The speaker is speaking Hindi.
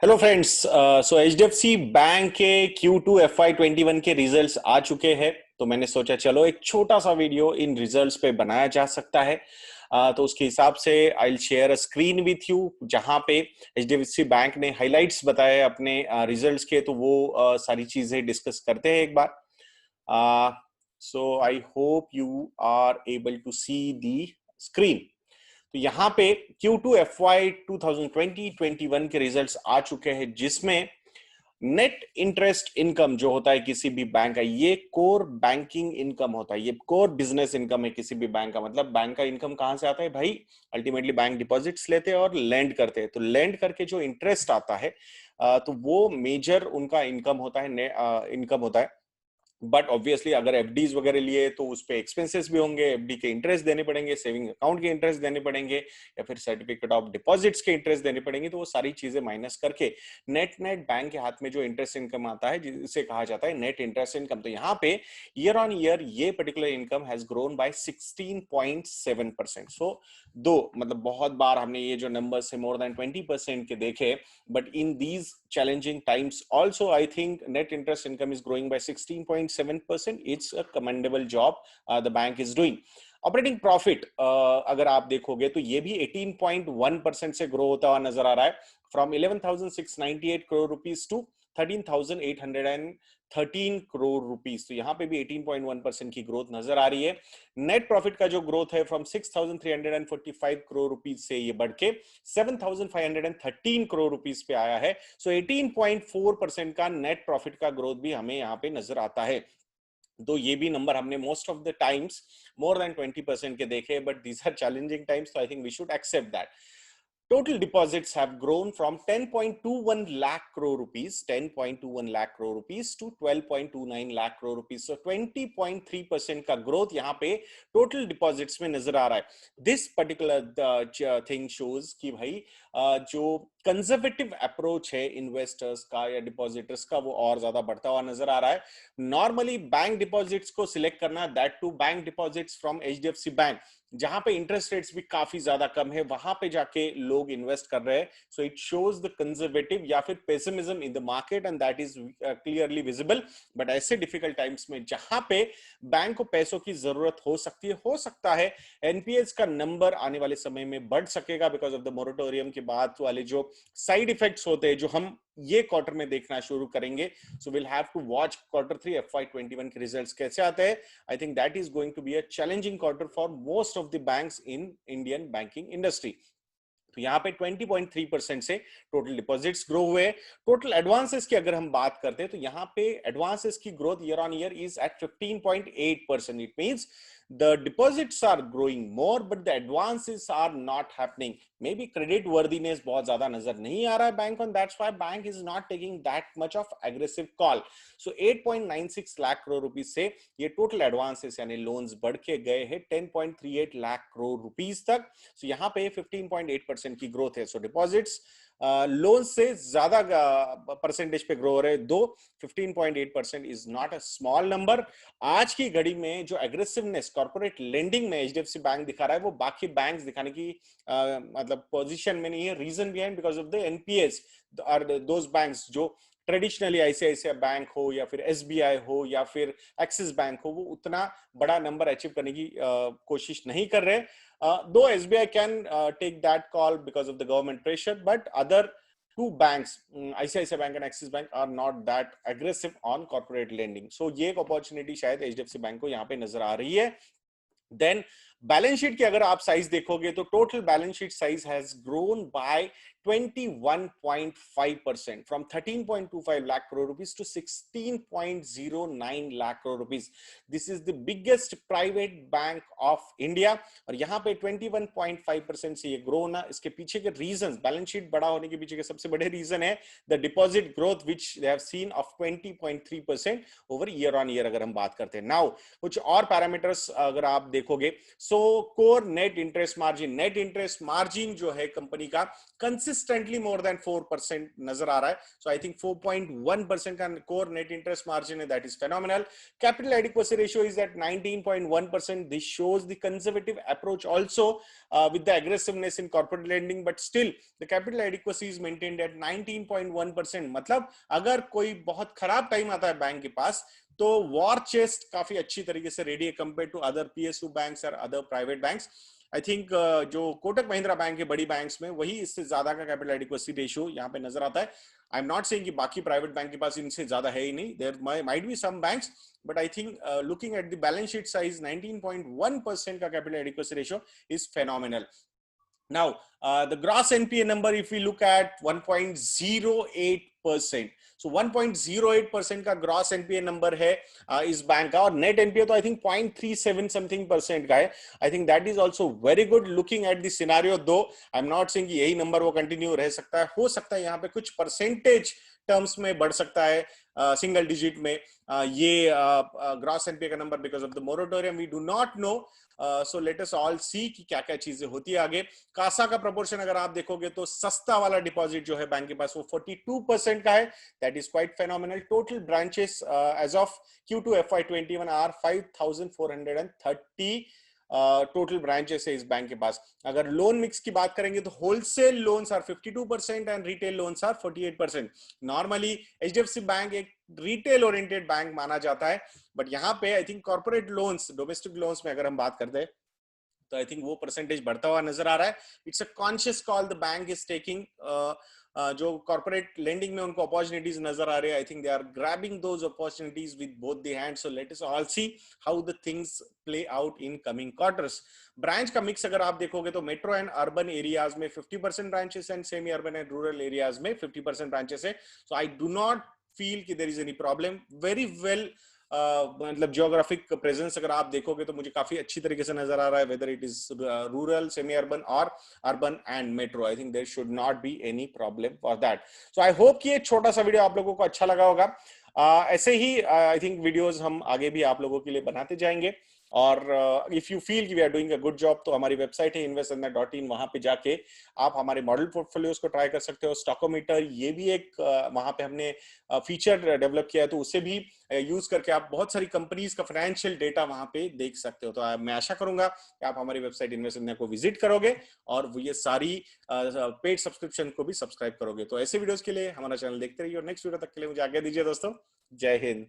Hello friends. So HDFC Bank के Q2 FY21 के रिजल्ट्स आ चुके हैं। तो मैंने सोचा चलो एक छोटा सा वीडियो इन रिजल्ट्स पे बनाया जा सकता है। तो उसके हिसाब से I will share a screen with you जहां पे एचडीएफसी बैंक ने हाइलाइट्स बताए अपने रिजल्ट्स के। तो वो सारी चीजें डिस्कस करते हैं एक बार। So I hope you are able to see the screen. तो यहाँ पे Q2 FY 2020-21 के रिजल्ट्स आ चुके हैं जिसमें नेट इंटरेस्ट इनकम जो होता है किसी भी बैंक का, ये कोर बैंकिंग इनकम होता है, ये कोर बिजनेस इनकम है किसी भी बैंक का। मतलब बैंक का इनकम कहां से आता है भाई? अल्टीमेटली बैंक डिपॉजिट्स लेते हैं और लेंड करते हैं। तो लेंड करके जो इंटरेस्ट आता है तो वो मेजर उनका इनकम होता है, इनकम होता है। बट ऑब्वियसली अगर एफडीज वगैरह लिए तो उस पे एक्सपेंसेस भी होंगे, एफडी के इंटरेस्ट देने पड़ेंगे, सेविंग अकाउंट के इंटरेस्ट देने पड़ेंगे, या फिर सर्टिफिकेट ऑफ डिपॉजिट्स के इंटरेस्ट देने पड़ेंगे। तो वो सारी चीजें माइनस करके नेट नेट बैंक के हाथ में जो इंटरेस्ट इनकम आता है जिसे कहा जाता है नेट इंटरेस्ट इनकम। तो यहाँ पे ईयर ऑन ईयर ये particular income has grown bye 16.7%। सो दो मतलब बहुत बार हमने ये जो नंबर्स है मोर देन 20% के देखे, but in these challenging times also I think net interest income is growing by 16.7%. It's a commendable job the bank is doing. Operating profit अगर आप देखोगे तो ये भी 18.1% से ग्रो होता हुआ नजर आ रहा है, from 11,698 crore rupees to 13,813 crore rupees. तो यहाँ पे भी 18.1% की ग्रोथ नजर आ रही है। नेट प्रॉफिट का जो ग्रोथ है फ्रॉम 6,345 करोड़ रुपीज से ये बढ़ के 7,513 करोड़ रुपीज पे आया है। सो 18.4% का नेट प्रॉफिट का ग्रोथ भी हमें यहाँ पे नजर आता है। तो ये भी नंबर हमने most of the times more than 20% के देखे, but these are challenging times, तो I think we should accept that. Total deposits have grown from 10.21 lakh crore rupees, 10.21 lakh crore rupees to 12.29 lakh crore rupees. So 20.3% का growth यहाँ पे total deposits में नजर आ रहा है। This particular thing shows कि भाई जो कंजर्वेटिव अप्रोच है इन्वेस्टर्स का या डिपॉजिटर्स का वो और ज्यादा बढ़ता हुआ नजर आ रहा है। नॉर्मली बैंक डिपॉजिट्स को सिलेक्ट करना, that to bank deposits from HDFC bank, जहां पे इंटरेस्ट रेट्स भी काफी ज्यादा कम है, वहां पे जाके लोग इन्वेस्ट कर रहे हैं। So it shows the conservative या फिर pessimism in the market and that is clearly visible. But ऐसे डिफिकल्ट टाइम्स में जहां पे बैंक को पैसों की जरूरत हो सकती है, हो सकता है एनपीएस का नंबर आने वाले समय में बढ़ सकेगा बिकॉज ऑफ द मोरेटोरियम के बाद वाले जो साइड इफेक्ट्स होते हैं जो हम ये क्वार्टर में देखना शुरू करेंगे। So will have to watch Q3 FY21 के रिजल्ट्स कैसे आते हैं। I think that is going to be a challenging quarter for most of the banks in Indian banking industry. तो यहाँ पे 20.3% से टोटल डिपॉजिट्स ग्रो हुए। टोटल एडवांसेस की अगर हम बात करते हैं तो यहाँ पे एडवांसेस की growth year on year is at 15.8%. It means the deposits are growing more but the advances are not happening. Maybe credit worthiness बहुत ज्यादा नजर नहीं आ रहा है bank on, that's why bank is not taking that much of aggressive call. So 8.96 lakh crore rupees से ये टोटल एडवांसेस यानी लोन्स बढ़ के गए हैं 10.38 लाख करोड़ रुपीस तक। सो यहाँ पे 15.8% की ग्रोथ है। सो डिपॉजिट्स लोन से ज्यादा परसेंटेज पे ग्रो हो रहे, दो 15.8% is not a small number. आज की घड़ी में जो एग्रेसिवनेस कॉर्पोरेट लेंडिंग में एचडीएफसी बैंक दिखा रहा है वो बाकी बैंक्स दिखाने की मतलब पोजीशन में नहीं है। Reason behind because of the NPAs are those banks जो ट्रेडिशनली आईसीआईसीआई बैंक हो या फिर एसबीआई हो या फिर एक्सिस बैंक हो, वो उतना बड़ा नंबर अचीव करने की कोशिश नहीं कर रहे। Though SBI can take that call because of the government pressure, but other two banks, ICICI Bank and Axis Bank, are not that aggressive on corporate lending. So ये एक opportunity शायद HDFC बैंक को यहाँ पे नजर आ रही है। Then बैलेंस शीट की अगर आप साइज देखोगे तो total balance sheet size has grown by 21.5% from 13.25 lakh crore rupees to 16.09 lakh crore rupees. This is the biggest private bank of India. और यहाँ पे 21.5% से ये ग्रो होना, इसके पीछे के रीजंस, बैलेंस शीट बड़ा होने के पीछे के सबसे बड़े रीजन है the deposit growth which they have seen of 20.3% over year on year अगर हम बात करते हैं। नाउ कुछ और पैरामीटर्स अगर आप देखोगे, सो कोर नेट इंटरेस्ट मार्जिन जो है कंपनी का कंसिस्टेंटली मोर देन 4% नजर आ रहा है. सो आई थिंक 4.1% का कोर नेट इंटरेस्ट मार्जिन है, that is phenomenal. Capital adequacy ratio is at 19.1%. This shows the conservative approach also with the aggressiveness in corporate lending, but still the capital adequacy is maintained at 19.1%. मतलब अगर कोई बहुत खराब टाइम आता है बैंक के पास तो वॉर चेस्ट काफी अच्छी तरीके से रेडी है compare to other PSU banks और other private banks. I think जो कोटक महिंद्रा बैंक है बड़ी बैंक्स में, वही इससे ज्यादा का कैपिटल एडिक्वेसी रेशियो यहाँ पे नजर आता है. आई एम नॉट सेइंग कि बाकी प्राइवेट बैंक के पास इनसे ज्यादा है ही नहीं. There might be some banks, but I think looking at the balance sheet size, 19.1% का capital adequacy ratio is phenomenal. Now, the gross NPA number, if we look at 1.08%. So 1.08% का gross NPA number है इस बैंक का, और net NPA तो I think 0.37 something percent का है. I think that is also very good looking at the scenario, though I'm not saying कि यही number वो continue रह सकता है. हो सकता है यहाँ पे कुछ percentage टर्म्स में बढ़ सकता है, सिंगल डिजिट में ये ग्रॉस एनपीए का number because of the moratorium. We do not know. So let us all see कि क्या क्या चीजें होती है आगे. कासा का प्रोपोर्शन अगर आप देखोगे तो सस्ता वाला डिपॉजिट जो है बैंक के पास वो 42% का है. That is quite phenomenal. Total branches as of Q2 FY21 are 5430 total branches है इस बैंक के पास. अगर लोन मिक्स की बात करेंगे तो wholesale loans are 52% and retail loans are 48%. Normally HDFC bank एक रिटेल ओरिएंटेड बैंक माना जाता है, बट यहाँ पे I think corporate loans, domestic loans में अगर हम बात करते हैं तो आई थिंक वो परसेंटेज बढ़ता हुआ नजर आ रहा है. It's a conscious call the bank is taking. जो कॉर्पोरेट लेंडिंग में उनको अपॉर्चुनिटीज नजर आ रहे हैं, I think they are grabbing those opportunities with both the hands. So let us all see how the things play out in coming quarters. Branch का मिक्स अगर आप देखोगे तो मेट्रो एंड अर्बन एरियाज में 50% branches and semi urban and rural areas में 50% ब्रांचेस है. So I do not feel कि there is any problem. Very well मतलब जियोग्राफिक प्रेजेंस अगर आप देखोगे तो मुझे काफी अच्छी तरीके से नजर आ रहा है, whether it is rural, semi urban और urban and metro. I think there should not be any problem for that. So I hope कि ये छोटा सा वीडियो आप लोगों को अच्छा लगा होगा. ऐसे ही आई थिंक वीडियोस हम आगे भी आप लोगों के लिए बनाते जाएंगे. और इफ यू फील कि we are doing a good job तो हमारी वेबसाइट है investindia.in. वहां पे जाके आप हमारे मॉडल पोर्टफोलियोज को ट्राई कर सकते हो. स्टॉकोमीटर ये भी एक वहां पे हमने फीचर डेवलप किया है, तो उसे भी यूज करके आप बहुत सारी कंपनीज का फाइनेंशियल डेटा वहां पे देख सकते हो. तो मैं आशा करूंगा कि आप हमारी वेबसाइट इन्वेस्ट इंडिया को विजिट करोगे और वो ये सारी पेड सब्सक्रिप्शन को भी सब्सक्राइब करोगे. तो ऐसे वीडियोस के लिए हमारा चैनल देखते रहिए और नेक्स्ट वीडियो तक के लिए मुझे आज्ञा दीजिए दोस्तों. जय हिंद.